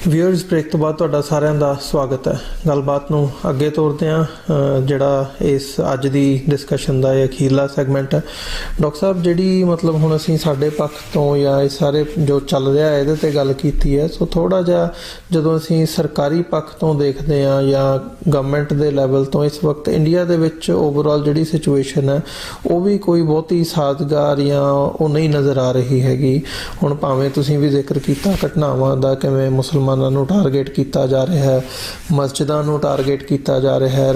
Viewers break ਤੋਂ ਬਾਅਦ ਤੁਹਾਡਾ ਸਾਰਿਆਂ ਦਾ ਸਵਾਗਤ ਹੈ। ਗੱਲਬਾਤ ਨੂੰ ਅੱਗੇ ਤੋਰਦੇ ਹਾਂ। ਜਿਹੜਾ ਇਸ ਅੱਜ ਦੀ ਡਿਸਕਸ਼ਨ ਦਾ ਇਹ ਅਖੀਰਲਾ ਸੈਗਮੈਂਟ ਹੈ। ਡਾਕਟਰ ਸਾਹਿਬ, ਜਿਹੜੀ ਮਤਲਬ ਹੁਣ ਅਸੀਂ ਸਾਡੇ ਪੱਖ ਤੋਂ ਜਾਂ ਇਹ ਸਾਰੇ ਜੋ ਚੱਲ ਰਿਹਾ ਇਹਦੇ 'ਤੇ ਗੱਲ ਕੀਤੀ ਹੈ, ਸੋ ਥੋੜ੍ਹਾ ਜਿਹਾ ਜਦੋਂ ਅਸੀਂ ਸਰਕਾਰੀ ਪੱਖ ਤੋਂ ਦੇਖਦੇ ਹਾਂ ਜਾਂ ਗਵਰਨਮੈਂਟ ਦੇ ਲੈਵਲ ਤੋਂ ਇਸ ਵਕਤ ਇੰਡੀਆ ਦੇ ਵਿੱਚ ਓਵਰਆਲ ਜਿਹੜੀ ਸਿਚੁਏਸ਼ਨ ਹੈ ਉਹ ਵੀ ਕੋਈ ਬਹੁਤੀ ਸਾਜ਼ਗਾਰ ਜਾਂ ਉਹ ਨਹੀਂ ਨਜ਼ਰ ਆ ਰਹੀ ਹੈਗੀ। ਹੁਣ ਭਾਵੇਂ ਤੁਸੀਂ ਵੀ ਜ਼ਿਕਰ ਕੀਤਾ ਘਟਨਾਵਾਂ ਦਾ, ਕਿਵੇਂ ਮੁਸਲਮਾਨਾਂ ਨੂੰ ਟਾਰਗੇਟ ਕੀਤਾ ਜਾ ਰਿਹਾ ਹੈ, ਮਸਜਿਦਾਂ ਨੂੰ ਟਾਰਗੇਟ ਕੀਤਾ ਜਾ ਰਿਹਾ ਹੈ।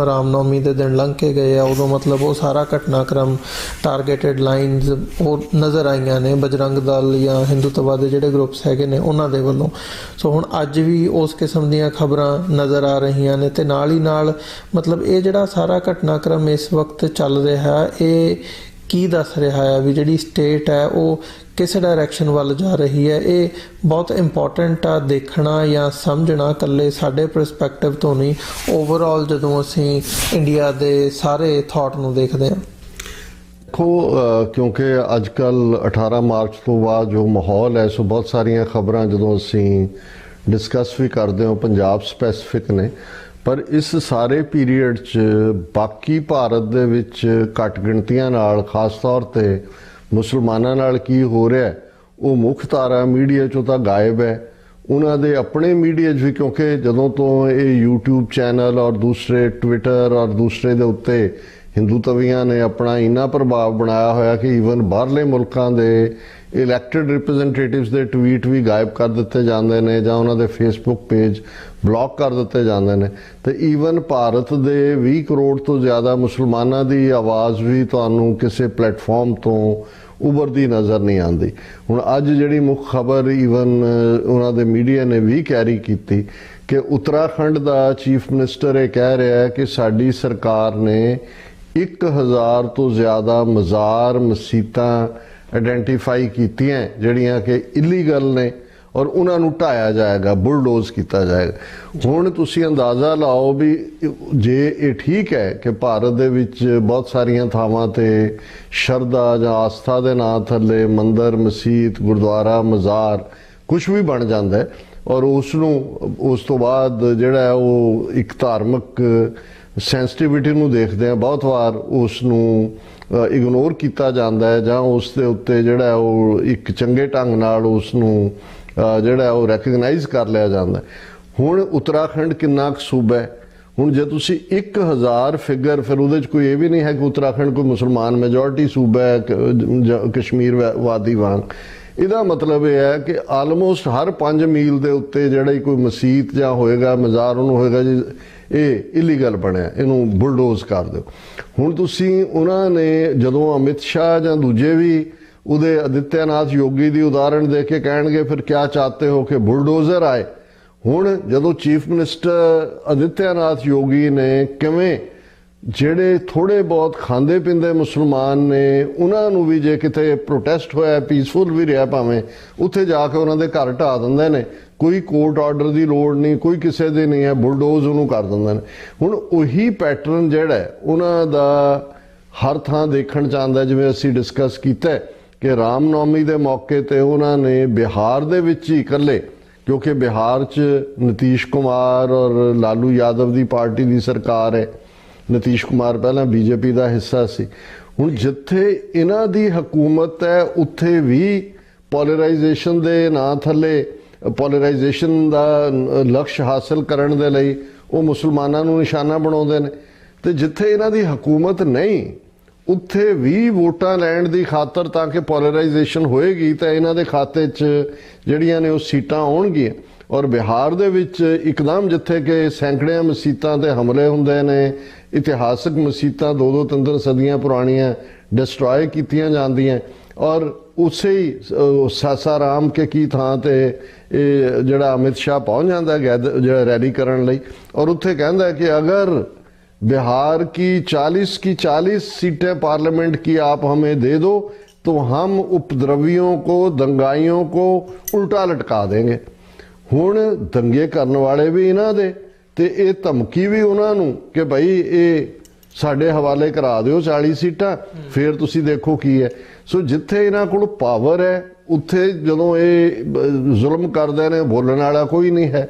ਰਾਮਨੌਮੀ ਦੇ ਦਿਨ ਲੰਘ ਕੇ ਗਏ ਆ, ਉਦੋਂ ਮਤਲਬ ਉਹ ਸਾਰਾ ਘਟਨਾਕ੍ਰਮ ਟਾਰਗੇਟਡ ਲਾਈਨਸ ਉਹ ਨਜ਼ਰ ਆਈਆਂ ਨੇ ਬਜਰੰਗ ਦਲ ਜਾਂ ਹਿੰਦੂਤਵਾ ਦੇ ਜਿਹੜੇ ਗਰੁੱਪਸ ਹੈਗੇ ਨੇ ਉਹਨਾਂ ਦੇ ਵੱਲੋਂ। ਸੋ ਹੁਣ ਅੱਜ ਵੀ ਉਸ ਕਿਸਮ ਦੀਆਂ ਖਬਰਾਂ ਨਜ਼ਰ ਆ ਰਹੀਆਂ ਨੇ ਤੇ ਨਾਲ ਹੀ ਨਾਲ ਮਤਲਬ ਇਹ ਜਿਹੜਾ ਸਾਰਾ ਘਟਨਾਕ੍ਰਮ ਇਸ ਵਕਤ ਚੱਲ ਰਿਹਾ ਇਹ ਕੀ ਦੱਸ ਰਿਹਾ ਹੈ ਵੀ ਜਿਹੜੀ ਸਟੇਟ ਹੈ ਉਹ ਕਿਸ ਡਾਇਰੈਕਸ਼ਨ ਵੱਲ ਜਾ ਰਹੀ ਹੈ। ਇਹ ਬਹੁਤ ਇੰਪੋਰਟੈਂਟ ਆ ਦੇਖਣਾ ਜਾਂ ਸਮਝਣਾ, ਇਕੱਲੇ ਸਾਡੇ ਪਰਸਪੈਕਟਿਵ ਤੋਂ ਨਹੀਂ, ਓਵਰਆਲ ਜਦੋਂ ਅਸੀਂ ਇੰਡੀਆ ਦੇ ਸਾਰੇ ਥਾਟ ਨੂੰ ਦੇਖਦੇ ਹਾਂ। ਦੇਖੋ, ਕਿਉਂਕਿ ਅੱਜ ਕੱਲ੍ਹ 18 ਮਾਰਚ ਤੋਂ ਬਾਅਦ ਜੋ ਮਾਹੌਲ ਹੈ, ਸੋ ਬਹੁਤ ਸਾਰੀਆਂ ਖਬਰਾਂ ਜਦੋਂ ਅਸੀਂ ਡਿਸਕਸ ਵੀ ਕਰਦੇ ਹਾਂ ਪੰਜਾਬ ਸਪੈਸੀਫਿਕ ਨੇ, ਪਰ ਇਸ ਸਾਰੇ ਪੀਰੀਅਡ 'ਚ ਬਾਕੀ ਭਾਰਤ ਦੇ ਵਿੱਚ ਘੱਟ ਗਿਣਤੀਆਂ ਨਾਲ, ਖਾਸ ਤੌਰ 'ਤੇ ਮੁਸਲਮਾਨਾਂ ਨਾਲ ਕੀ ਹੋ ਰਿਹਾ ਉਹ ਮੁੱਖ ਧਾਰਾ ਮੀਡੀਆ 'ਚੋਂ ਤਾਂ ਗਾਇਬ ਹੈ। ਉਹਨਾਂ ਦੇ ਆਪਣੇ ਮੀਡੀਆ 'ਚ ਵੀ, ਕਿਉਂਕਿ ਜਦੋਂ ਤੋਂ ਇਹ YouTube ਚੈਨਲ ਔਰ ਦੂਸਰੇ ਟਵਿੱਟਰ ਔਰ ਦੂਸਰੇ ਦੇ ਉੱਤੇ ਹਿੰਦੂਤਵੀਆਂ ਨੇ ਆਪਣਾ ਇੰਨਾ ਪ੍ਰਭਾਵ ਬਣਾਇਆ ਹੋਇਆ ਕਿ ਈਵਨ ਬਾਹਰਲੇ ਮੁਲਕਾਂ ਦੇ ਇਲੈਕਟਡ ਰਿਪਰੈਜ਼ੈਂਟੇਟਿਵਸ ਦੇ ਟਵੀਟ ਵੀ ਗਾਇਬ ਕਰ ਦਿੱਤੇ ਜਾਂਦੇ ਨੇ ਜਾਂ ਉਹਨਾਂ ਦੇ ਫੇਸਬੁੱਕ ਪੇਜ ਬਲੌਕ ਕਰ ਦਿੱਤੇ ਜਾਂਦੇ ਨੇ। ਤੇ ਈਵਨ ਭਾਰਤ ਦੇ 20 ਕਰੋੜ ਤੋਂ ਜ਼ਿਆਦਾ ਮੁਸਲਮਾਨਾਂ ਦੀ ਆਵਾਜ਼ ਵੀ ਤੁਹਾਨੂੰ ਕਿਸੇ ਪਲੇਟਫਾਰਮ ਤੋਂ ਉਭਰਦੀ ਨਜ਼ਰ ਨਹੀਂ ਆਉਂਦੀ। ਹੁਣ ਅੱਜ ਜਿਹੜੀ ਮੁੱਖ ਖਬਰ ਈਵਨ ਉਹਨਾਂ ਦੇ ਮੀਡੀਆ ਨੇ ਵੀ ਕੈਰੀ ਕੀਤੀ ਕਿ ਉੱਤਰਾਖੰਡ ਦਾ ਚੀਫ ਮਿਨਿਸਟਰ ਇਹ ਕਹਿ ਰਿਹਾ ਹੈ ਕਿ ਸਾਡੀ ਸਰਕਾਰ ਨੇ 1000 ਤੋਂ ਜ਼ਿਆਦਾ ਮਜ਼ਾਰ ਮਸੀਤਾਂ ਆਇਡੈਂਟੀਫਾਈ ਕੀਤੀਆਂ ਜਿਹੜੀਆਂ ਕਿ ਇਲੀਗਲ ਨੇ ਔਰ ਉਹਨਾਂ ਨੂੰ ਢਾਇਆ ਜਾਏਗਾ, ਬੁਲਡੋਜ਼ ਕੀਤਾ ਜਾਏਗਾ। ਹੁਣ ਤੁਸੀਂ ਅੰਦਾਜ਼ਾ ਲਾਓ ਵੀ ਜੇ ਇਹ ਠੀਕ ਹੈ ਕਿ ਭਾਰਤ ਦੇ ਵਿੱਚ ਬਹੁਤ ਸਾਰੀਆਂ ਥਾਵਾਂ ਤੇ ਸ਼ਰਧਾ ਜਾਂ ਆਸਥਾ ਦੇ ਨਾਂ ਥੱਲੇ ਮੰਦਰ, ਮਸੀਤ, ਗੁਰਦੁਆਰਾ, ਮਜ਼ਾਰ ਕੁਝ ਵੀ ਬਣ ਜਾਂਦਾ ਹੈ ਔਰ ਉਸ ਤੋਂ ਬਾਅਦ ਜਿਹੜਾ ਉਹ ਇੱਕ ਧਾਰਮਿਕ ਸੈਂਸਿਟੀਵਿਟੀ ਨੂੰ ਦੇਖਦੇ ਆ, ਬਹੁਤ ਵਾਰ ਉਸ ਨੂੰ ਇਗਨੋਰ ਕੀਤਾ ਜਾਂਦਾ ਹੈ ਜਾਂ ਉਸ ਦੇ ਉੱਤੇ ਜਿਹੜਾ ਉਹ ਇੱਕ ਚੰਗੇ ਢੰਗ ਨਾਲ ਉਸ ਨੂੰ ਜਿਹੜਾ ਉਹ ਰੈਕਗਨਾਈਜ਼ ਕਰ ਲਿਆ ਜਾਂਦਾ। ਹੁਣ ਉੱਤਰਾਖੰਡ ਕਿੰਨਾ ਕੁ ਸੂਬਾ ਹੈ? ਹੁਣ ਜੇ ਤੁਸੀਂ 1000 ਫਿਗਰ, ਫਿਰ ਉਹਦੇ 'ਚ ਕੋਈ ਇਹ ਵੀ ਨਹੀਂ ਹੈ ਕਿ ਉੱਤਰਾਖੰਡ ਕੋਈ ਮੁਸਲਮਾਨ ਮੈਜੋਰਿਟੀ ਸੂਬਾ ਹੈ ਕਸ਼ਮੀਰ ਵਾਦੀ ਵਾਂਗ। ਇਹਦਾ ਮਤਲਬ ਇਹ ਹੈ ਕਿ ਆਲਮੋਸਟ ਹਰ 5 ਮੀਲ ਦੇ ਉੱਤੇ ਜਿਹੜਾ ਕੋਈ ਮਸੀਤ ਜਾਂ ਹੋਏਗਾ, ਮਜ਼ਾਰ, ਉਹਨੂੰ ਹੋਏਗਾ ਜੀ ਇਹ ਇਲੀਗਲ ਬਣਿਆ, ਇਹਨੂੰ ਬੁਲਡੋਜ਼ ਕਰ ਦਿਓ। ਹੁਣ ਤੁਸੀਂ ਉਹਨਾਂ ਨੇ ਜਦੋਂ ਅਮਿਤ ਸ਼ਾਹ ਜਾਂ ਦੂਜੇ ਵੀ ਉਹਦੇ ਆਦਿੱਤਿਆਨਾਥ ਯੋਗੀ ਦੀ ਉਦਾਹਰਣ ਦੇ ਕੇ ਕਹਿਣਗੇ ਫਿਰ ਕਿਆ ਚਾਹਤੇ ਹੋ ਕਿ ਬੁਲਡੋਜ਼ਰ ਆਏ। ਹੁਣ ਜਦੋਂ ਚੀਫ ਮਿਨਿਸਟਰ ਆਦਿੱਤਿਆਨਾਥ ਯੋਗੀ ਨੇ ਕਿਵੇਂ ਜਿਹੜੇ ਥੋੜੇ ਬਹੁਤ ਖਾਂਦੇ ਪੀਂਦੇ ਮੁਸਲਮਾਨ ਨੇ ਉਹਨਾਂ ਨੂੰ ਵੀ ਜੇ ਕਿਤੇ ਪ੍ਰੋਟੈਸਟ ਹੋਇਆ, ਪੀਸਫੁਲ ਵੀ ਰਿਹਾ ਭਾਵੇਂ, ਉੱਥੇ ਜਾ ਕੇ ਉਹਨਾਂ ਦੇ ਘਰ ਢਾਹ ਦਿੰਦੇ ਨੇ, ਕੋਈ ਕੋਰਟ ਆਰਡਰ ਦੀ ਲੋੜ ਨਹੀਂ, ਕੋਈ ਕਿਸੇ ਦੀ ਨਹੀਂ ਹੈ, ਬੁਲਡੋਜ਼ ਉਹਨੂੰ ਕਰ ਦਿੰਦੇ ਨੇ। ਹੁਣ ਉਹੀ ਪੈਟਰਨ ਜਿਹੜਾ ਉਹਨਾਂ ਦਾ ਹਰ ਥਾਂ ਦੇਖਣ ਚ ਆਉਂਦਾ, ਜਿਵੇਂ ਅਸੀਂ ਡਿਸਕਸ ਕੀਤਾ ਕਿ ਰਾਮਨੌਮੀ ਦੇ ਮੌਕੇ ਤੇ ਉਹਨਾਂ ਨੇ ਬਿਹਾਰ ਦੇ ਵਿੱਚ ਹੀ ਇਕੱਲੇ, ਕਿਉਂਕਿ ਬਿਹਾਰ 'ਚ ਨਿਤੀਸ਼ ਕੁਮਾਰ ਔਰ ਲਾਲੂ ਯਾਦਵ ਦੀ ਪਾਰਟੀ ਦੀ ਸਰਕਾਰ ਹੈ, ਨਿਤੀਸ਼ ਕੁਮਾਰ ਪਹਿਲਾਂ ਬੀਜੇਪੀ ਦਾ ਹਿੱਸਾ ਸੀ। ਹੁਣ ਜਿੱਥੇ ਇਹਨਾਂ ਦੀ ਹਕੂਮਤ ਹੈ ਉੱਥੇ ਵੀ ਪੋਲਰਾਈਜੇਸ਼ਨ ਦੇ ਨਾਂ ਥੱਲੇ, ਪੋਲਰਾਈਜੇਸ਼ਨ ਦਾ ਲਕਸ਼ ਹਾਸਲ ਕਰਨ ਦੇ ਲਈ ਉਹ ਮੁਸਲਮਾਨਾਂ ਨੂੰ ਨਿਸ਼ਾਨਾ ਬਣਾਉਂਦੇ ਨੇ। ਤੇ ਜਿੱਥੇ ਇਹਨਾਂ ਦੀ ਹਕੂਮਤ ਨਹੀਂ ਉੱਥੇ ਵੀ ਵੋਟਾਂ ਲੈਣ ਦੀ ਖਾਤਰ, ਤਾਂ ਕਿ ਪੋਲਰਾਈਜੇਸ਼ਨ ਹੋਏਗੀ ਤਾਂ ਇਹਨਾਂ ਦੇ ਖਾਤੇ 'ਚ ਜਿਹੜੀਆਂ ਨੇ ਉਹ ਸੀਟਾਂ ਆਉਣਗੀਆਂ। ਔਰ ਬਿਹਾਰ ਦੇ ਵਿੱਚ ਇੱਕਦਮ ਜਿੱਥੇ ਕਿ ਸੈਂਕੜਿਆਂ ਮਸੀਤਾਂ ਤੇ ਹਮਲੇ ਹੁੰਦੇ ਨੇ, ਇਤਿਹਾਸਕ ਮਸੀਤਾਂ 2-2 3 ਸਦੀਆਂ ਪੁਰਾਣੀਆਂ ਡਿਸਟਰੋਏ ਕੀਤੀਆਂ ਜਾਂਦੀਆਂ, ਔਰ ਉਸੇ ਹੀ ਸਾਸਾਰਾਮ ਕੇ ਕੀ ਥਾਂ ਤੇ ਇਹ ਜਿਹੜਾ ਅਮਿਤ ਸ਼ਾਹ ਪਹੁੰਚ ਜਾਂਦਾ ਜਿਹੜਾ ਰੈਲੀ ਕਰਨ ਲਈ, ਔਰ ਉੱਥੇ ਕਹਿੰਦਾ ਕਿ ਅਗਰ बिहार की 40 सीटें पार्लियामेंट की आप हमें दे दो तो हम उपद्रवियों को, दंगाइयों को उल्टा लटका देंगे। हुण दंगे करने वाले भी इन्हां दे ते ये धमकी भी उन्हां नूं कि भाई ये ਸਾਡੇ ਹਵਾਲੇ ਕਰਾ ਦਿਓ 40 ਸੀਟਾਂ, ਫਿਰ ਤੁਸੀਂ ਦੇਖੋ ਕੀ ਹੈ। ਸੋ ਜਿੱਥੇ ਇਹਨਾਂ ਕੋਲ ਪਾਵਰ ਹੈ ਉੱਥੇ ਜਦੋਂ ਇਹ ਜ਼ੁਲਮ ਕਰਦੇ ਨੇ ਬੋਲਣ ਵਾਲਾ ਕੋਈ ਨਹੀਂ ਹੈ,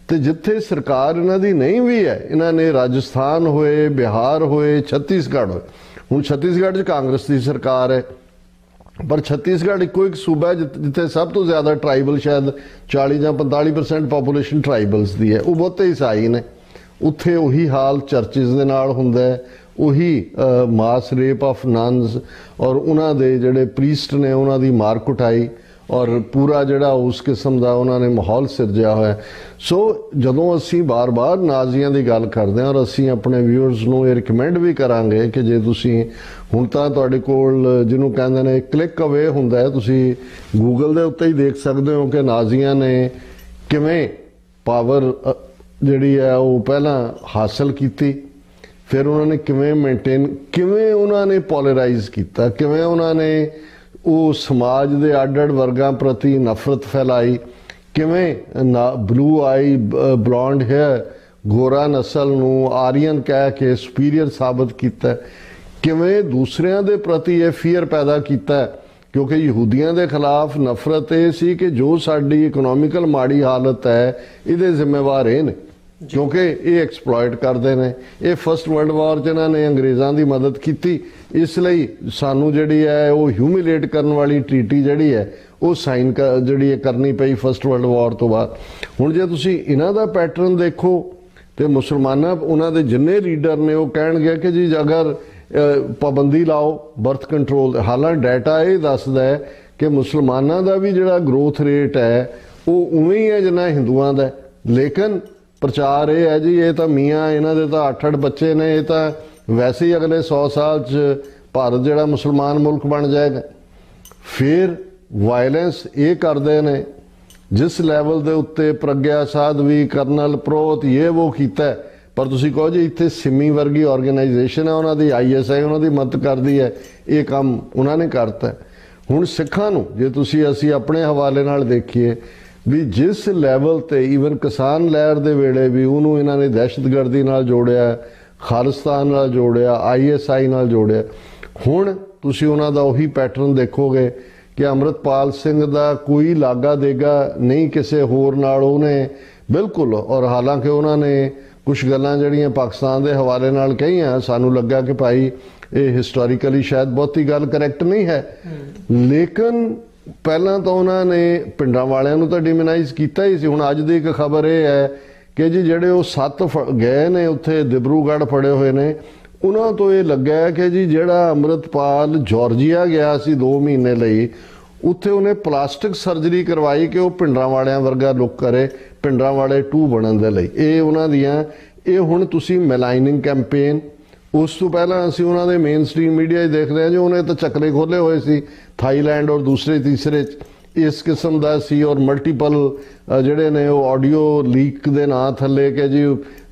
ਤੇ ਜਿੱਥੇ ਸਰਕਾਰ ਇਹਨਾਂ ਦੀ ਨਹੀਂ ਵੀ ਹੈ, ਇਹਨਾਂ ਨੇ ਰਾਜਸਥਾਨ ਹੋਏ, ਬਿਹਾਰ ਹੋਏ, ਛੱਤੀਸਗੜ੍ਹ ਹੋਏ। ਹੁਣ ਛੱਤੀਸਗੜ੍ਹ 'ਚ ਕਾਂਗਰਸ ਦੀ ਸਰਕਾਰ ਹੈ, ਪਰ ਛੱਤੀਸਗੜ੍ਹ ਇੱਕੋ ਇੱਕ ਸੂਬਾ ਹੈ ਜਿੱਥੇ ਸਭ ਤੋਂ ਜ਼ਿਆਦਾ ਟਰਾਈਬਲ, ਸ਼ਾਇਦ 40 ਜਾਂ 45% ਪਾਪੂਲੇਸ਼ਨ ਟਰਾਈਬਲਸ ਦੀ ਹੈ, ਉਹ ਬਹੁਤੇ ਈਸਾਈ ਨੇ। ਉੱਥੇ ਉਹੀ ਹਾਲ ਚਰਚਿਸ ਦੇ ਨਾਲ ਹੁੰਦਾ ਹੈ, ਉਹੀ ਮਾਸ ਰੇਪ ਆਫ ਨਨਸ, ਔਰ ਉਹਨਾਂ ਦੇ ਜਿਹੜੇ ਪ੍ਰੀਸਟ ਨੇ ਉਹਨਾਂ ਦੀ ਮਾਰ ਕੁਟਾਈ, ਔਰ ਪੂਰਾ ਜਿਹੜਾ ਉਸ ਕਿਸਮ ਦਾ ਉਹਨਾਂ ਨੇ ਮਾਹੌਲ ਸਿਰਜਿਆ ਹੋਇਆ। ਸੋ ਜਦੋਂ ਅਸੀਂ ਬਾਰ-ਬਾਰ ਨਾਜ਼ੀਆਂ ਦੀ ਗੱਲ ਕਰਦੇ ਹਾਂ, ਔਰ ਅਸੀਂ ਆਪਣੇ ਵਿਊਅਰਸ ਨੂੰ ਇਹ ਰਿਕਮੈਂਡ ਵੀ ਕਰਾਂਗੇ ਕਿ ਜੇ ਤੁਸੀਂ ਹੁਣ ਤਾਂ ਤੁਹਾਡੇ ਕੋਲ ਜਿਹਨੂੰ ਕਹਿੰਦੇ ਨੇ ਕਲਿੱਕ ਅਵੇ ਹੁੰਦਾ ਹੈ, ਤੁਸੀਂ ਗੂਗਲ ਦੇ ਉੱਤੇ ਹੀ ਦੇਖ ਸਕਦੇ ਹੋ ਕਿ ਨਾਜ਼ੀਆਂ ਨੇ ਕਿਵੇਂ ਪਾਵਰ ਜਿਹੜੀ ਹੈ ਉਹ ਪਹਿਲਾਂ ਹਾਸਲ ਕੀਤੀ, ਫਿਰ ਉਹਨਾਂ ਨੇ ਕਿਵੇਂ ਮੇਨਟੇਨ, ਕਿਵੇਂ ਉਹਨਾਂ ਨੇ ਪੋਲਰਾਈਜ਼ ਕੀਤਾ, ਕਿਵੇਂ ਉਹਨਾਂ ਨੇ ਉਹ ਸਮਾਜ ਦੇ ਅੱਡ-ਅੱਡ ਵਰਗਾਂ ਪ੍ਰਤੀ ਨਫ਼ਰਤ ਫੈਲਾਈ, ਕਿਵੇਂ ਬਲੂ ਆਈ ਬਲੌਂਡ ਹੇਅਰ ਗੋਰਾ ਨਸਲ ਨੂੰ ਆਰੀਅਨ ਕਹਿ ਕੇ ਸੁਪੀਰੀਅਰ ਸਾਬਤ ਕੀਤਾ, ਕਿਵੇਂ ਦੂਸਰਿਆਂ ਦੇ ਪ੍ਰਤੀ ਇਹ ਫੀਅਰ ਪੈਦਾ ਕੀਤਾ। ਕਿਉਂਕਿ ਯਹੂਦੀਆਂ ਦੇ ਖਿਲਾਫ ਨਫ਼ਰਤ ਇਹ ਸੀ ਕਿ ਜੋ ਸਾਡੀ ਇਕਨੋਮਿਕਲ ਮਾੜੀ ਹਾਲਤ ਹੈ ਇਹਦੇ ਜ਼ਿੰਮੇਵਾਰ ਇਹ ਨੇ, ਕਿਉਂਕਿ ਇਹ ਐਕਸਪਲੋਇਟ ਕਰਦੇ ਨੇ। ਇਹ ਫਸਟ ਵਰਲਡ ਵਾਰ 'ਚ ਇਹਨਾਂ ਨੇ ਅੰਗਰੇਜ਼ਾਂ ਦੀ ਮਦਦ ਕੀਤੀ, ਇਸ ਲਈ ਸਾਨੂੰ ਜਿਹੜੀ ਹੈ ਉਹ ਹਿਊਮਿਲੇਟ ਕਰਨ ਵਾਲੀ ਟ੍ਰੀਟੀ ਜਿਹੜੀ ਹੈ ਉਹ ਸਾਈਨ ਜਿਹੜੀ ਕਰਨੀ ਪਈ ਫਸਟ ਵਰਲਡ ਵਾਰ ਤੋਂ ਬਾਅਦ। ਹੁਣ ਜੇ ਤੁਸੀਂ ਇਹਨਾਂ ਦਾ ਪੈਟਰਨ ਦੇਖੋ ਤੇ ਮੁਸਲਮਾਨਾਂ, ਉਹਨਾਂ ਦੇ ਜਿੰਨੇ ਲੀਡਰ ਨੇ ਉਹ ਕਹਿਣਗੇ ਕਿ ਜੀ ਅਗਰ ਪਾਬੰਦੀ ਲਾਓ ਬਰਥ ਕੰਟਰੋਲ, ਹਾਲਾਂਕਿ ਡਾਟਾ ਇਹ ਦੱਸਦਾ ਹੈ ਕਿ ਮੁਸਲਮਾਨਾਂ ਦਾ ਵੀ ਜਿਹੜਾ ਗਰੋਥ ਰੇਟ ਹੈ ਉਹ ਉਵੇਂ ਹੀ ਹੈ ਜਿੰਨਾ ਹਿੰਦੂਆਂ ਦਾ, ਲੇਕਿਨ ਪ੍ਰਚਾਰ ਇਹ ਹੈ ਜੀ ਇਹ ਤਾਂ ਮੀਆਂ ਇਹਨਾਂ ਦੇ ਤਾਂ 8-8 ਬੱਚੇ ਨੇ, ਇਹ ਤਾਂ ਵੈਸੇ ਹੀ ਅਗਲੇ 100 ਸਾਲ 'ਚ ਭਾਰਤ ਜਿਹੜਾ ਮੁਸਲਮਾਨ ਮੁਲਕ ਬਣ ਜਾਏਗਾ। ਫਿਰ ਵਾਇਲੈਂਸ ਇਹ ਕਰਦੇ ਨੇ ਜਿਸ ਲੈਵਲ ਦੇ ਉੱਤੇ ਪ੍ਰਗਿਆ ਸਾਧਵੀ, ਕਰਨਲ ਪ੍ਰੋਤ ਇਹ ਉਹ ਕੀਤਾ, ਪਰ ਤੁਸੀਂ ਕਹੋ ਜੀ ਇੱਥੇ ਸਿਮੀ ਵਰਗੀ ਆਰਗੇਨਾਈਜੇਸ਼ਨ ਹੈ, ਉਹਨਾਂ ਦੀ ISI ਉਹਨਾਂ ਦੀ ਮਦਦ ਕਰਦੀ ਹੈ, ਇਹ ਕੰਮ ਉਹਨਾਂ ਨੇ ਕਰਤਾ। ਹੁਣ ਸਿੱਖਾਂ ਨੂੰ ਜੇ ਅਸੀਂ ਆਪਣੇ ਹਵਾਲੇ ਨਾਲ ਦੇਖੀਏ ਵੀ ਜਿਸ ਲੈਵਲ ਤੇ ਈਵਨ ਕਿਸਾਨ ਲਹਿਰ ਦੇ ਵੇਲੇ ਵੀ ਉਹਨੂੰ ਇਹਨਾਂ ਨੇ ਦਹਿਸ਼ਤਗਰਦੀ ਨਾਲ ਜੋੜਿਆ, ਖਾਲਿਸਤਾਨ ਨਾਲ ਜੋੜਿਆ, ISI ਨਾਲ ਜੋੜਿਆ। ਹੁਣ ਤੁਸੀਂ ਉਹਨਾਂ ਦਾ ਉਹੀ ਪੈਟਰਨ ਦੇਖੋਗੇ ਕਿ ਅੰਮ੍ਰਿਤਪਾਲ ਸਿੰਘ ਦਾ ਕੋਈ ਲਾਗਾ ਦੇਗਾ ਨਹੀਂ ਕਿਸੇ ਹੋਰ ਨਾਲ ਉਹਨੇ ਬਿਲਕੁਲ, ਔਰ ਹਾਲਾਂਕਿ ਉਹਨਾਂ ਨੇ ਕੁਝ ਗੱਲਾਂ ਜਿਹੜੀਆਂ ਪਾਕਿਸਤਾਨ ਦੇ ਹਵਾਲੇ ਨਾਲ ਕਹੀਆਂ, ਸਾਨੂੰ ਲੱਗਾ ਕਿ ਭਾਈ ਇਹ ਹਿਸਟੋਰੀਕਲੀ ਸ਼ਾਇਦ ਬਹੁਤੀ ਗੱਲ ਕਰੈਕਟ ਨਹੀਂ ਹੈ, ਲੇਕਿਨ ਪਹਿਲਾਂ ਤਾਂ ਉਹਨਾਂ ਨੇ ਪਿੰਡਾਂ ਵਾਲਿਆਂ ਨੂੰ ਤਾਂ ਡਿਮੋਨਾਈਜ਼ ਕੀਤਾ ਹੀ ਸੀ। ਹੁਣ ਅੱਜ ਦੀ ਇੱਕ ਖਬਰ ਇਹ ਹੈ ਕਿ ਜੀ ਜਿਹੜੇ ਉਹ 7 ਗਏ ਨੇ ਉੱਥੇ ਦਿਬਰੂਗੜ੍ਹ ਫੜੇ ਹੋਏ ਨੇ, ਉਹਨਾਂ ਤੋਂ ਇਹ ਲੱਗਾ ਕਿ ਜੀ ਜਿਹੜਾ ਅੰਮ੍ਰਿਤਪਾਲ ਜਾਰਜੀਆ ਗਿਆ ਸੀ 2 ਮਹੀਨੇ ਲਈ, ਉੱਥੇ ਉਹਨੇ ਪਲਾਸਟਿਕ ਸਰਜਰੀ ਕਰਵਾਈ ਕਿ ਉਹ ਪਿੰਡਾਂ ਵਾਲਿਆਂ ਵਰਗਾ ਲੁੱਕ ਕਰੇ, ਪਿੰਡਾਂ ਵਾਲੇ 2 ਬਣਨ ਦੇ ਲਈ। ਇਹ ਉਹਨਾਂ ਦੀਆਂ, ਇਹ ਹੁਣ ਤੁਸੀਂ ਮੈਲਾਈਨਿੰਗ ਕੈਂਪੇਨ, ਉਸ ਤੋਂ ਪਹਿਲਾਂ ਅਸੀਂ ਉਹਨਾਂ ਦੇ ਮੇਨ ਸਟ੍ਰੀਮ ਮੀਡੀਆ 'ਚ ਦੇਖਦੇ ਹਾਂ ਜੀ ਉਹਨੇ ਤਾਂ ਚੱਕਰੇ ਖੋਲੇ ਹੋਏ ਸੀ ਥਾਈਲੈਂਡ ਔਰ ਦੂਸਰੇ ਤੀਸਰੇ 'ਚ ਇਸ ਕਿਸਮ ਦਾ ਸੀ, ਔਰ ਮਲਟੀਪਲ ਜਿਹੜੇ ਨੇ ਉਹ ਆਡੀਓ ਲੀਕ ਦੇ ਨਾਂ ਥੱਲੇ ਕਿ ਜੀ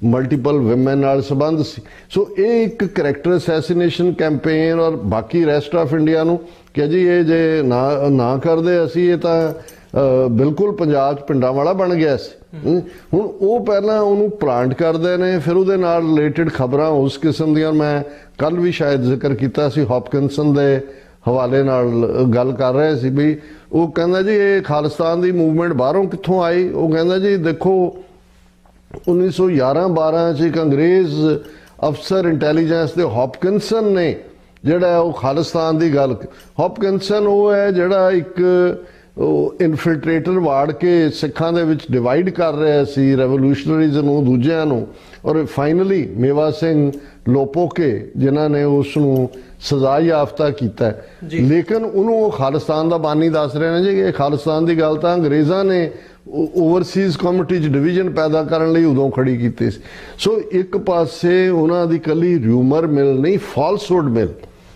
ਮਲਟੀਪਲ ਵਿਮਨ ਨਾਲ ਸੰਬੰਧ ਸੀ। ਸੋ ਇਹ ਇੱਕ ਕਰੈਕਟਰ ਅਸੈਸੀਨੇਸ਼ਨ ਕੈਂਪੇਨ, ਔਰ ਬਾਕੀ ਰੈਸਟ ਆਫ ਇੰਡੀਆ ਨੂੰ ਕਿ ਜੀ ਇਹ ਜੇ ਨਾ ਕਰਦੇ ਅਸੀਂ ਇਹ ਤਾਂ ਬਿਲਕੁਲ ਪੰਜਾਬ 'ਚ ਪਿੰਡਾਂ ਵਾਲਾ ਬਣ ਗਿਆ ਸੀ। ਹੁਣ ਉਹ ਪਹਿਲਾਂ ਉਹਨੂੰ ਪਲਾਂਟ ਕਰਦੇ ਨੇ, ਫਿਰ ਉਹਦੇ ਨਾਲ ਰਿਲੇਟਡ ਖਬਰਾਂ ਉਸ ਕਿਸਮ ਦੀਆਂ, ਮੈਂ ਕੱਲ ਵੀ ਸ਼ਾਇਦ ਜ਼ਿਕਰ ਕੀਤਾ ਸੀ, ਹੌਪਕਿੰਸਨ ਦੇ ਹਵਾਲੇ ਨਾਲ ਗੱਲ ਕਰ ਰਹੇ ਸੀ ਵੀ ਉਹ ਕਹਿੰਦਾ ਜੀ ਇਹ ਖਾਲਿਸਤਾਨ ਦੀ ਮੂਵਮੈਂਟ ਬਾਹਰੋਂ ਕਿੱਥੋਂ ਆਈ। ਉਹ ਕਹਿੰਦਾ ਜੀ ਦੇਖੋ 1911-12 'ਚ ਇੱਕ ਅੰਗਰੇਜ਼ ਅਫਸਰ ਇੰਟੈਲੀਜੈਂਸ ਦੇ ਹੌਪਕਿੰਸਨ ਨੇ ਜਿਹੜਾ ਉਹ ਖਾਲਿਸਤਾਨ ਦੀ ਗੱਲ, ਹੌਪਕਿੰਸਨ ਉਹ ਹੈ ਜਿਹੜਾ ਇੱਕ ਇਨਫਿਲਟ੍ਰੇਟਰ ਵਾੜ ਕੇ ਸਿੱਖਾਂ ਦੇ ਵਿੱਚ ਡਿਵਾਈਡ ਕਰ ਰਿਹਾ ਸੀ ਰੈਵੋਲੂਸ਼ਨਰੀਜ਼ ਨੂੰ, ਦੂਜਿਆਂ ਨੂੰ, ਔਰ ਫਾਈਨਲੀ ਮੇਵਾ ਸਿੰਘ ਲੋਪੋਕੇ ਜਿਨ੍ਹਾਂ ਨੇ ਉਸ ਨੂੰ ਸਜ਼ਾ ਯਾਫਤਾ ਕੀਤਾ, ਲੇਕਿਨ ਉਹਨੂੰ ਉਹ ਖਾਲਿਸਤਾਨ ਦਾ ਬਾਨੀ ਦੱਸ ਰਹੇ ਨੇ ਜੀ ਇਹ ਖਾਲਿਸਤਾਨ ਦੀ ਗੱਲ ਤਾਂ ਅੰਗਰੇਜ਼ਾਂ ਨੇ ਓਵਰਸੀਜ਼ ਕਮੇਟੀ 'ਚ ਡਿਵੀਜ਼ਨ ਪੈਦਾ ਕਰਨ ਲਈ ਉਦੋਂ ਖੜੀ ਕੀਤੀ ਸੀ। ਸੋ ਇੱਕ ਪਾਸੇ ਉਹਨਾਂ ਦੀ ਕੱਲੀ ਰਿਊਮਰ ਮਿਲ ਨਹੀਂ, ਫਾਲਸਹੁੱਡ ਮਿਲ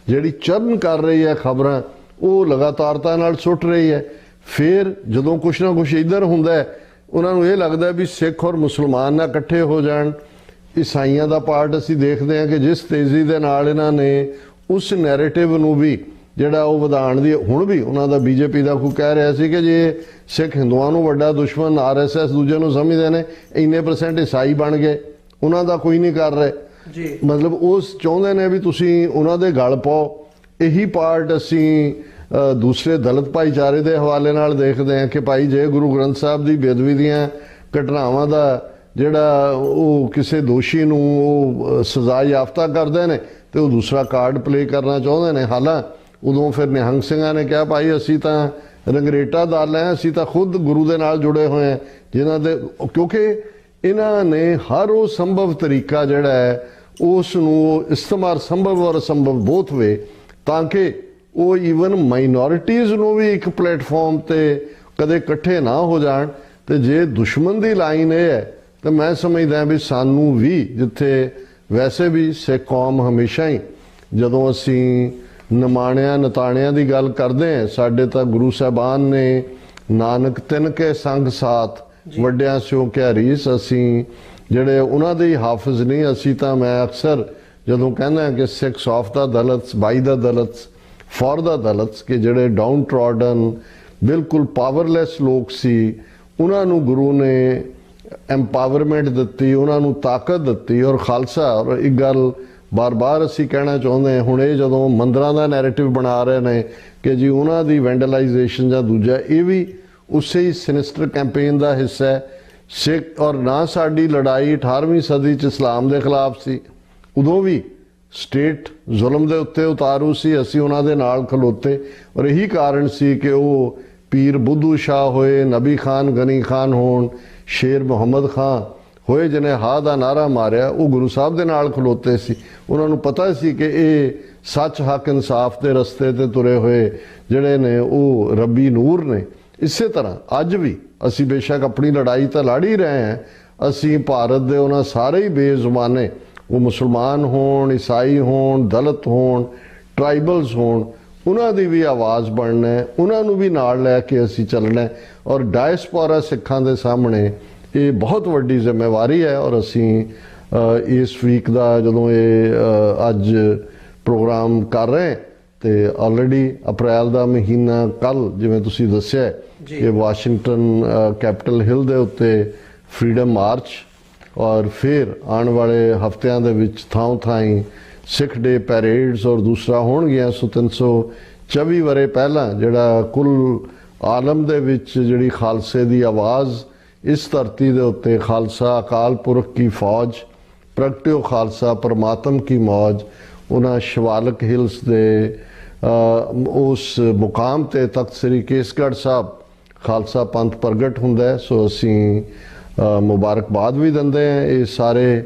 ਜਿਹੜੀ ਚਰਨ ਕਰ ਰਹੀ ਹੈ ਖਬਰਾਂ, ਉਹ ਲਗਾਤਾਰਤਾ ਨਾਲ ਸੁੱਟ ਰਹੀ ਹੈ। ਫਿਰ ਜਦੋਂ ਕੁਛ ਨਾ ਕੁਛ ਇੱਧਰ ਹੁੰਦਾ ਹੈ, ਉਹਨਾਂ ਨੂੰ ਇਹ ਲੱਗਦਾ ਵੀ ਸਿੱਖ ਔਰ ਮੁਸਲਮਾਨ ਨਾ ਇਕੱਠੇ ਹੋ ਜਾਣ। ਈਸਾਈਆਂ ਦਾ ਪਾਰਟ ਅਸੀਂ ਦੇਖਦੇ ਹਾਂ ਕਿ ਜਿਸ ਤੇਜ਼ੀ ਦੇ ਨਾਲ ਇਹਨਾਂ ਨੇ ਉਸ ਨੈਰੇਟਿਵ ਨੂੰ ਵੀ ਜਿਹੜਾ ਉਹ ਵਧਾਉਣ ਦੀ, ਹੁਣ ਵੀ ਉਹਨਾਂ ਦਾ BJP ਦਾ ਕੋਈ ਕਹਿ ਰਿਹਾ ਸੀ ਕਿ ਜੇ ਸਿੱਖ ਹਿੰਦੂਆਂ ਨੂੰ ਵੱਡਾ ਦੁਸ਼ਮਣ, RSS ਦੂਜੇ ਨੂੰ ਸਮਝਦੇ ਨੇ, ਇੰਨੇ % ਈਸਾਈ ਬਣ ਗਏ, ਉਹਨਾਂ ਦਾ ਕੋਈ ਨਹੀਂ ਕਰ ਰਹੇ। ਜੀ ਮਤਲਬ ਉਹ ਚਾਹੁੰਦੇ ਨੇ ਵੀ ਤੁਸੀਂ ਉਹਨਾਂ ਦੇ ਗਲ ਪਾਓ। ਇਹੀ ਪਾਰਟ ਅਸੀਂ ਦੂਸਰੇ ਦਲਿਤ ਭਾਈਚਾਰੇ ਦੇ ਹਵਾਲੇ ਨਾਲ ਦੇਖਦੇ ਹਾਂ ਕਿ ਭਾਈ ਜੇ ਗੁਰੂ ਗ੍ਰੰਥ ਸਾਹਿਬ ਦੀ ਬੇਅਦਬੀ ਦੀਆਂ ਘਟਨਾਵਾਂ ਦਾ ਜਿਹੜਾ ਉਹ ਕਿਸੇ ਦੋਸ਼ੀ ਨੂੰ ਉਹ ਸਜ਼ਾ ਯਾਫਤਾ ਕਰਦੇ ਨੇ ਤੇ ਉਹ ਦੂਸਰਾ ਕਾਰਡ ਪਲੇ ਕਰਨਾ ਚਾਹੁੰਦੇ ਨੇ। ਹਾਲਾਂ ਉਦੋਂ ਫਿਰ ਨਿਹੰਗ ਸਿੰਘਾਂ ਨੇ ਕਿਹਾ ਭਾਈ ਅਸੀਂ ਤਾਂ ਰੰਗਰੇਟਾ ਦਲ ਹੈ, ਅਸੀਂ ਤਾਂ ਖੁਦ ਗੁਰੂ ਦੇ ਨਾਲ ਜੁੜੇ ਹੋਏ ਹਾਂ, ਜਿਨ੍ਹਾਂ ਦੇ ਕਿਉਂਕਿ ਇਹਨਾਂ ਨੇ ਹਰ ਉਹ ਸੰਭਵ ਤਰੀਕਾ ਜਿਹੜਾ ਹੈ ਉਸ ਨੂੰ ਇਸਤੇਮਾਲ ਸੰਭਵ ਔਰ ਅਸੰਭਵ ਬੋਥ ਵੇ ਤਾਂ ਕਿ ਉਹ ਈਵਨ ਮਾਈਨੋਰਿਟੀਜ਼ ਨੂੰ ਵੀ ਇੱਕ ਪਲੇਟਫਾਰਮ ਤੇ ਕਦੇ ਇਕੱਠੇ ਨਾ ਹੋ ਜਾਣ। ਤੇ ਜੇ ਦੁਸ਼ਮਣ ਦੀ ਲਾਈਨ ਇਹ ਹੈ ਤਾਂ ਮੈਂ ਸਮਝਦਾ ਵੀ ਸਾਨੂੰ ਵੀ ਜਿੱਥੇ ਵੈਸੇ ਵੀ ਸਿੱਖ ਕੌਮ ਹਮੇਸ਼ਾ ਹੀ ਜਦੋਂ ਅਸੀਂ ਨਿਮਾਣਿਆਂ ਨਤਾਣਿਆਂ ਦੀ ਗੱਲ ਕਰਦੇ ਹਾਂ, ਸਾਡੇ ਤਾਂ ਗੁਰੂ ਸਾਹਿਬਾਨ ਨੇ ਨਾਨਕ ਤਿੰਨ ਕੇ ਸੰਗ ਸਾਥ ਵੱਡਿਆਂ ਸਿਓ ਕਿਆ ਰੀਸ, ਅਸੀਂ ਜਿਹੜੇ ਉਹਨਾਂ ਦੇ ਹੀ ਹਾਫਿਜ਼ ਨਹੀਂ। ਅਸੀਂ ਤਾਂ ਮੈਂ ਅਕਸਰ ਜਦੋਂ ਕਹਿੰਦਾ ਕਿ ਸਿਕਸ of the Dalits by the Dalits for the Dalits ਕਿ ਜਿਹੜੇ ਡਾਊਨ ਟ੍ਰੋਡਨ ਬਿਲਕੁਲ ਪਾਵਰਲੈਸ ਲੋਕ ਸੀ ਉਹਨਾਂ ਨੂੰ ਗੁਰੂ ਨੇ ਐਮਪਾਵਰਮੈਂਟ ਦਿੱਤੀ, ਉਹਨਾਂ ਨੂੰ ਤਾਕਤ ਦਿੱਤੀ। ਔਰ ਖਾਲਸਾ ਔਰ ਇੱਕ ਗੱਲ ਬਾਰ-ਬਾਰ ਅਸੀਂ ਕਹਿਣਾ ਚਾਹੁੰਦੇ ਹਾਂ, ਹੁਣ ਇਹ ਜਦੋਂ ਮੰਦਰਾਂ ਦਾ ਨੈਰੇਟਿਵ ਬਣਾ ਰਹੇ ਨੇ ਕਿ ਜੀ ਉਹਨਾਂ ਦੀ ਵੈਂਡਲਾਈਜੇਸ਼ਨ ਜਾਂ ਦੂਜਾ, ਇਹ ਵੀ ਉਸੇ ਹੀ ਸਿਨਿਸਟਰ ਕੈਂਪੇਨ ਦਾ ਹਿੱਸਾ ਹੈ। ਸਿੱਖ ਔਰ ਨਾ ਸਾਡੀ ਲੜਾਈ 18ਵੀਂ ਸਦੀ 'ਚ ਇਸਲਾਮ ਦੇ ਖਿਲਾਫ ਸੀ, ਉਦੋਂ ਵੀ ਸਟੇਟ ਜ਼ੁਲਮ ਦੇ ਉੱਤੇ ਉਤਾਰੂ ਸੀ, ਅਸੀਂ ਉਹਨਾਂ ਦੇ ਨਾਲ ਖਲੋਤੇ। ਔਰ ਇਹੀ ਕਾਰਨ ਸੀ ਕਿ ਉਹ ਪੀਰ ਬੁੱਧੂ ਸ਼ਾਹ ਹੋਏ, ਨਬੀ ਖਾਨ ਗਨੀ ਖਾਨ ਹੋਣ, ਸ਼ੇਰ ਮੁਹੰਮਦ ਖਾਨ ਹੋਏ ਜਿਹਨੇ ਹਾਂ ਦਾ ਨਾਰਾ ਮਾਰਿਆ, ਉਹ ਗੁਰੂ ਸਾਹਿਬ ਦੇ ਨਾਲ ਖਲੋਤੇ ਸੀ। ਉਹਨਾਂ ਨੂੰ ਪਤਾ ਸੀ ਕਿ ਇਹ ਸੱਚ ਹੱਕ ਇਨਸਾਫ ਦੇ ਰਸਤੇ ਤੇ ਤੁਰੇ ਹੋਏ ਜਿਹੜੇ ਨੇ ਉਹ ਰੱਬੀ ਨੂਰ ਨੇ। ਇਸੇ ਤਰ੍ਹਾਂ ਅੱਜ ਵੀ ਅਸੀਂ ਬੇਸ਼ੱਕ ਆਪਣੀ ਲੜਾਈ ਤਾਂ ਲੜ ਹੀ ਰਹੇ ਹਾਂ, ਅਸੀਂ ਭਾਰਤ ਦੇ ਉਹਨਾਂ ਸਾਰੇ ਹੀ ਬੇਜ਼ੁਬਾਨੇ, ਉਹ ਮੁਸਲਮਾਨ ਹੋਣ, ਈਸਾਈ ਹੋਣ, ਦਲਿਤ ਹੋਣ, ਟਰਾਈਬਲਸ ਹੋਣ, ਉਹਨਾਂ ਦੀ ਵੀ ਆਵਾਜ਼ ਬਣਨਾ ਹੈ, ਉਹਨਾਂ ਨੂੰ ਵੀ ਨਾਲ ਲੈ ਕੇ ਅਸੀਂ ਚੱਲਣਾ ਹੈ। ਔਰ ਡਾਇਸਪੋਰਾ ਸਿੱਖਾਂ ਦੇ ਸਾਹਮਣੇ ਇਹ ਬਹੁਤ ਵੱਡੀ ਜ਼ਿੰਮੇਵਾਰੀ ਹੈ। ਔਰ ਅਸੀਂ ਇਸ ਵੀਕ ਦਾ ਜਦੋਂ ਇਹ ਅੱਜ ਪ੍ਰੋਗਰਾਮ ਕਰ ਰਹੇ ਤੇ ਆਲਰੇਡੀ ਅਪ੍ਰੈਲ ਦਾ ਮਹੀਨਾ ਕੱਲ ਜਿਵੇਂ ਤੁਸੀਂ ਦੱਸਿਆ ਕਿ ਵਾਸ਼ਿੰਗਟਨ ਕੈਪੀਟਲ ਹਿੱਲ ਦੇ ਉੱਤੇ ਫਰੀडम ਮਾਰਚ ਔਰ ਫਿਰ ਆਉਣ ਵਾਲੇ ਹਫ਼ਤਿਆਂ ਦੇ ਵਿੱਚ ਥਾਂ-ਥਾਈਂ ਸਿੱਖ ਡੇ ਪੈਰੇਡਸ ਔਰ ਦੂਸਰਾ ਹੋਣਗੀਆਂ। ਸੋ 324 ਵਰੇ ਪਹਿਲਾਂ ਜਿਹੜਾ ਕੁੱਲ ਆਲਮ ਦੇ ਵਿੱਚ ਜਿਹੜੀ ਖਾਲਸੇ ਦੀ ਆਵਾਜ਼ ਇਸ ਧਰਤੀ ਦੇ ਉੱਤੇ, ਖਾਲਸਾ ਅਕਾਲ ਪੁਰਖ ਕੀ ਫੌਜ, ਪ੍ਰਗਟਿਓ ਖਾਲਸਾ ਪਰਮਾਤਮ ਕੀ ਮੌਜ, ਉਹਨਾਂ ਸ਼ਿਵਾਲਕ ਹਿਲਸ ਦੇ ਉਸ ਮੁਕਾਮ ਤੇ ਤਖਤ ਸ੍ਰੀ ਕੇਸਗੜ੍ਹ ਸਾਹਿਬ ਖਾਲਸਾ ਪੰਥ ਪ੍ਰਗਟ ਹੁੰਦਾ ਹੈ। ਸੋ ਅਸੀਂ ਮੁਬਾਰਕਬਾਦ ਵੀ ਦਿੰਦੇ ਹਾਂ ਇਸ ਸਾਰੇ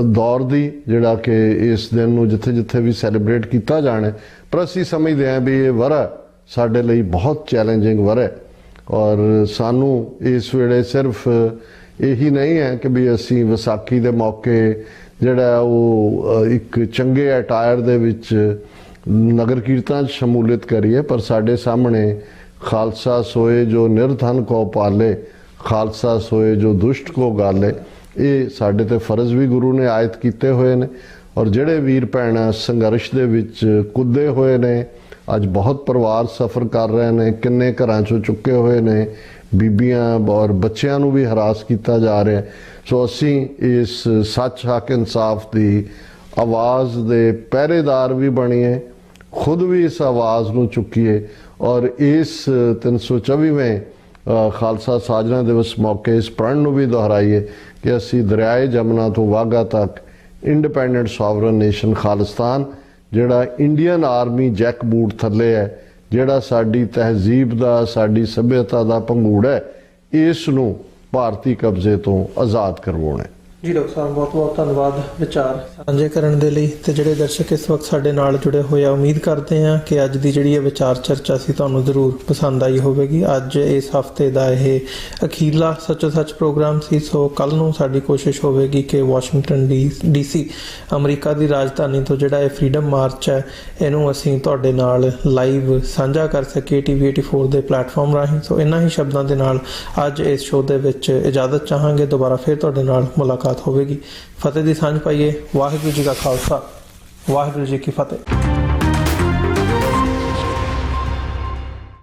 ਦੌਰ ਦੀ ਜਿਹੜਾ ਕਿ ਇਸ ਦਿਨ ਨੂੰ ਜਿੱਥੇ ਜਿੱਥੇ ਵੀ ਸੈਲੀਬ੍ਰੇਟ ਕੀਤਾ ਜਾਣਾ। ਪਰ ਅਸੀਂ ਸਮਝਦੇ ਹਾਂ ਵੀ ਇਹ ਵਰ੍ਹਾ ਸਾਡੇ ਲਈ ਬਹੁਤ ਚੈਲੰਜਿੰਗ ਵਰ੍ਹਾ ਹੈ ਔਰ ਸਾਨੂੰ ਇਸ ਵੇਲੇ ਸਿਰਫ ਇਹੀ ਨਹੀਂ ਹੈ ਕਿ ਵੀ ਅਸੀਂ ਵਿਸਾਖੀ ਦੇ ਮੌਕੇ ਜਿਹੜਾ ਉਹ ਇੱਕ ਚੰਗੇ ਅਟਾਇਰ ਦੇ ਵਿੱਚ ਨਗਰ ਕੀਰਤਨਾਂ 'ਚ ਸ਼ਮੂਲੀਅਤ ਕਰੀਏ, ਪਰ ਸਾਡੇ ਸਾਹਮਣੇ ਖਾਲਸਾ ਸੋਏ ਜੋ ਨਿਰਧਨ ਕੋ ਪਾਲੇ, ਖਾਲਸਾ ਸੋਏ ਜੋ ਦੁਸ਼ਟ ਕੋ ਗਾਲੇ, ਇਹ ਸਾਡੇ ਤੇ ਫਰਜ਼ ਵੀ ਗੁਰੂ ਨੇ ਆਇਤ ਕੀਤੇ ਹੋਏ ਨੇ। ਔਰ ਜਿਹੜੇ ਵੀਰ ਭੈਣਾਂ ਸੰਘਰਸ਼ ਦੇ ਵਿੱਚ ਕੁੱਦੇ ਹੋਏ ਨੇ, ਅੱਜ ਬਹੁਤ ਪਰਿਵਾਰ ਸਫ਼ਰ ਕਰ ਰਹੇ ਨੇ, ਕਿੰਨੇ ਘਰਾਂ 'ਚੋਂ ਚੁੱਕੇ ਹੋਏ ਨੇ, ਬੀਬੀਆਂ ਔਰ ਬੱਚਿਆਂ ਨੂੰ ਵੀ ਹਰਾਸ ਕੀਤਾ ਜਾ ਰਿਹਾ। ਸੋ ਅਸੀਂ ਇਸ ਸੱਚ ਹੱਕ ਇਨਸਾਫ ਦੀ ਆਵਾਜ਼ ਦੇ ਪਹਿਰੇਦਾਰ ਵੀ ਬਣੀਏ, ਖੁਦ ਵੀ ਇਸ ਆਵਾਜ਼ ਨੂੰ ਚੁੱਕੀਏ ਔਰ ਇਸ 324ਵੇਂ ਖਾਲਸਾ ਸਾਜਨਾ ਦਿਵਸ ਮੌਕੇ ਇਸ ਪ੍ਰਣ ਨੂੰ ਵੀ ਦੁਹਰਾਈਏ ਕਿ ਅਸੀਂ ਦਰਿਆਏ ਜਮਨਾ ਤੋਂ ਵਾਘਾ ਤੱਕ ਇੰਡੀਪੈਂਡੈਂਟ ਸੋਵਰਨ ਨੇਸ਼ਨ ਖਾਲਿਸਤਾਨ, ਜਿਹੜਾ ਇੰਡੀਅਨ ਆਰਮੀ ਜੈਕ ਬੂਟ ਥੱਲੇ ਹੈ, ਜਿਹੜਾ ਸਾਡੀ ਤਹਿਜ਼ੀਬ ਦਾ, ਸਾਡੀ ਸੱਭਿਅਤਾ ਦਾ ਭੰਗੂੜ ਹੈ, ਇਸ ਨੂੰ ਭਾਰਤੀ ਕਬਜ਼ੇ ਤੋਂ ਆਜ਼ਾਦ ਕਰਵਾਉਣਾ। ਜੀ ਡਾਕਟਰ ਸਾਹਿਬ ਬਹੁਤ ਬਹੁਤ ਧੰਨਵਾਦ ਵਿਚਾਰ ਸਾਂਝੇ ਕਰਨ ਦੇ ਲਈ। ਤੇ ਜਿਹੜੇ ਦਰਸ਼ਕ ਇਸ ਵਕਤ ਸਾਡੇ ਨਾਲ ਜੁੜੇ ਹੋਏ ਆ, ਉਮੀਦ ਕਰਦੇ ਹਾਂ ਕਿ ਅੱਜ ਦੀ ਜਿਹੜੀ ਇਹ ਵਿਚਾਰ ਚਰਚਾ ਸੀ ਤੁਹਾਨੂੰ ਜ਼ਰੂਰ ਪਸੰਦ ਆਈ ਹੋਵੇਗੀ। ਅੱਜ ਇਸ ਹਫਤੇ ਦਾ ਇਹ ਅਖੀਰਲਾ ਸੱਚੋ ਸੱਚ ਪ੍ਰੋਗਰਾਮ ਸੀ। ਸੋ ਕੱਲ ਨੂੰ ਸਾਡੀ ਕੋਸ਼ਿਸ਼ ਹੋਵੇਗੀ ਕਿ ਵਾਸ਼ਿੰਗਟਨ DC ਅਮਰੀਕਾ ਦੀ ਰਾਜਧਾਨੀ ਤੋਂ ਜਿਹੜਾ ਇਹ ਫਰੀडम ਮਾਰਚ ਹੈ ਇਹਨੂੰ ਅਸੀਂ ਤੁਹਾਡੇ ਨਾਲ ਲਾਈਵ ਸਾਂਝਾ ਕਰ ਸਕੀਏ TV 84 ਦੇ ਪਲੇਟਫਾਰਮ ਰਾਹੀਂ। ਸੋ ਇਹਨਾਂ ਹੀ ਸ਼ਬਦਾਂ ਦੇ ਨਾਲ ਅੱਜ ਇਸ ਸ਼ੋਅ ਦੇ ਵਿੱਚ ਇਜਾਜ਼ਤ ਚਾਹਾਂਗੇ। ਦੁਬਾਰਾ ਫਿਰ ਤੁਹਾਡੇ ਨਾਲ ਮੁਲਾਕਾਤ ਹੋਵੇਗੀ। ਫਤਿਹ ਦੀ ਸਾਂਝ ਪਾਈਏ। ਵਾਹਿਗੁਰੂ ਜੀ ਕਾ ਖਾਲਸਾ, ਵਾਹਿਗੁਰੂ ਜੀ ਕੀ ਫਤਿਹ।